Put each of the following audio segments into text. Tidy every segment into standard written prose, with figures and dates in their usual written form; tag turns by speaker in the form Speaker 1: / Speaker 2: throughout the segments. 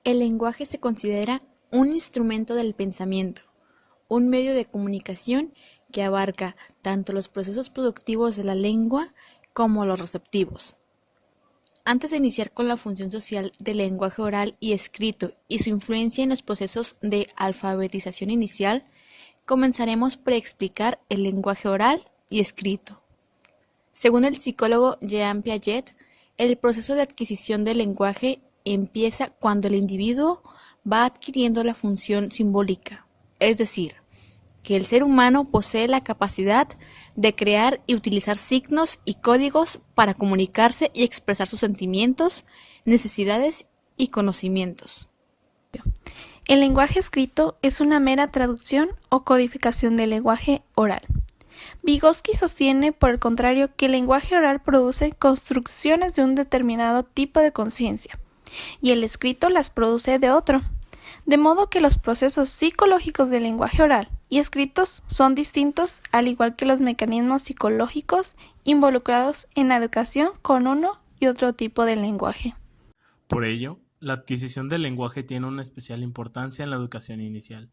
Speaker 1: El lenguaje se considera un instrumento del pensamiento, un medio de comunicación que abarca tanto los procesos productivos de la lengua como los receptivos. Antes de iniciar con la función social del lenguaje oral y escrito y su influencia en los procesos de alfabetización inicial, comenzaremos por explicar el lenguaje oral y escrito. Según el psicólogo Jean Piaget, el proceso de adquisición del lenguaje empieza cuando el individuo va adquiriendo la función simbólica, es decir, que el ser humano posee la capacidad de crear y utilizar signos y códigos para comunicarse y expresar sus sentimientos, necesidades y conocimientos.
Speaker 2: El lenguaje escrito es una mera traducción o codificación del lenguaje oral. Vygotsky sostiene, por el contrario, que el lenguaje oral produce construcciones de un determinado tipo de conciencia, y el escrito las produce de otro, de modo que los procesos psicológicos del lenguaje oral y escritos son distintos, al igual que los mecanismos psicológicos involucrados en la educación con uno y otro tipo de lenguaje.
Speaker 3: Por ello, la adquisición del lenguaje tiene una especial importancia en la educación inicial.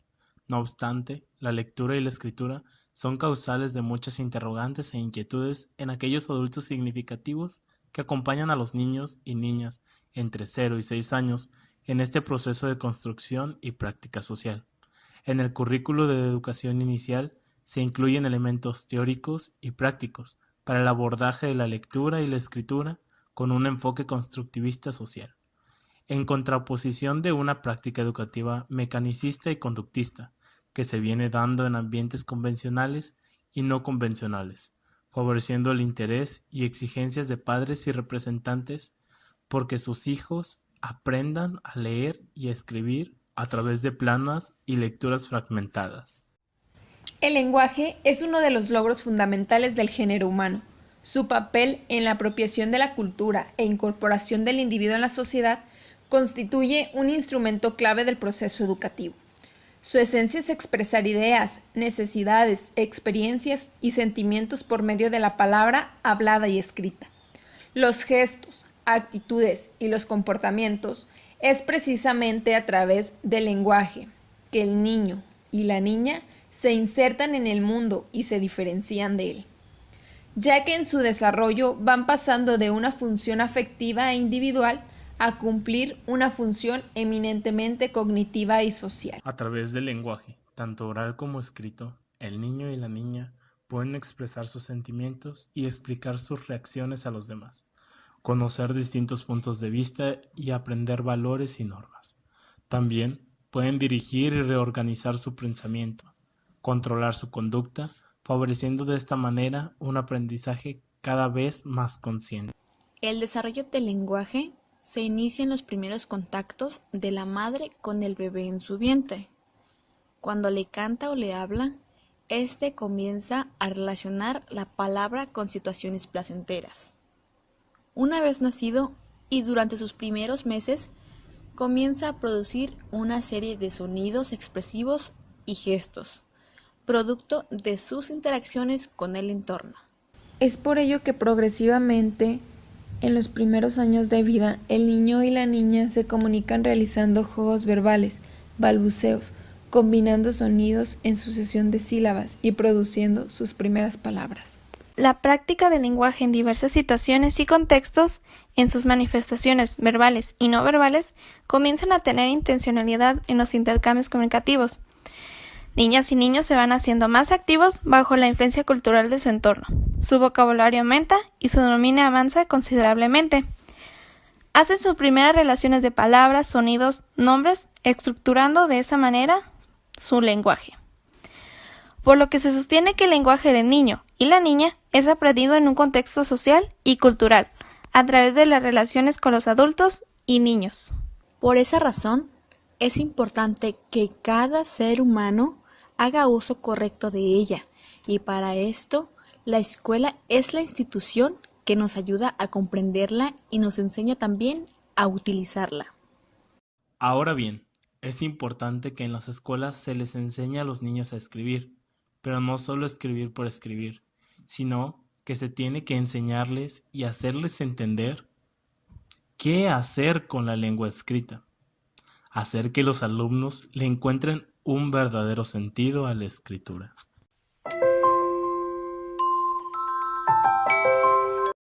Speaker 3: No obstante, la lectura y la escritura son causales de muchas interrogantes e inquietudes en aquellos adultos significativos que acompañan a los niños y niñas entre 0 y 6 años en este proceso de construcción y práctica social. En el currículo de educación inicial se incluyen elementos teóricos y prácticos para el abordaje de la lectura y la escritura con un enfoque constructivista social, en contraposición de una práctica educativa mecanicista y conductista que se viene dando en ambientes convencionales y no convencionales, favoreciendo el interés y exigencias de padres y representantes porque sus hijos aprendan a leer y a escribir a través de planas y lecturas fragmentadas.
Speaker 4: El lenguaje es uno de los logros fundamentales del género humano. Su papel en la apropiación de la cultura e incorporación del individuo en la sociedad constituye un instrumento clave del proceso educativo. Su esencia es expresar ideas, necesidades, experiencias y sentimientos por medio de la palabra hablada y escrita. Los gestos, actitudes y los comportamientos es precisamente a través del lenguaje que el niño y la niña se insertan en el mundo y se diferencian de él, ya que en su desarrollo van pasando de una función afectiva e individual a cumplir una función eminentemente cognitiva y social.
Speaker 3: A través del lenguaje, tanto oral como escrito, el niño y la niña pueden expresar sus sentimientos y explicar sus reacciones a los demás, conocer distintos puntos de vista y aprender valores y normas. También pueden dirigir y reorganizar su pensamiento, controlar su conducta, favoreciendo de esta manera un aprendizaje cada vez más consciente.
Speaker 1: El desarrollo del lenguaje se inicia en los primeros contactos de la madre con el bebé en su vientre. Cuando le canta o le habla, éste comienza a relacionar la palabra con situaciones placenteras. Una vez nacido y durante sus primeros meses, comienza a producir una serie de sonidos expresivos y gestos, producto de sus interacciones con el entorno.
Speaker 4: Es por ello que progresivamente, en los primeros años de vida, el niño y la niña se comunican realizando juegos verbales, balbuceos, combinando sonidos en sucesión de sílabas y produciendo sus primeras palabras.
Speaker 2: La práctica del lenguaje en diversas situaciones y contextos, en sus manifestaciones verbales y no verbales, comienzan a tener intencionalidad en los intercambios comunicativos. Niñas y niños se van haciendo más activos bajo la influencia cultural de su entorno. Su vocabulario aumenta y su dominio avanza considerablemente. Hacen sus primeras relaciones de palabras, sonidos, nombres, estructurando de esa manera su lenguaje. Por lo que se sostiene que el lenguaje del niño y la niña es aprendido en un contexto social y cultural, a través de las relaciones con los adultos y niños.
Speaker 1: Por esa razón, es importante que cada ser humano haga uso correcto de ella, y para esto, la escuela es la institución que nos ayuda a comprenderla y nos enseña también a utilizarla.
Speaker 3: Ahora bien, es importante que en las escuelas se les enseñe a los niños a escribir, pero no solo escribir por escribir, sino que se tiene que enseñarles y hacerles entender qué hacer con la lengua escrita. hacer que los alumnos le encuentren un verdadero sentido a la escritura.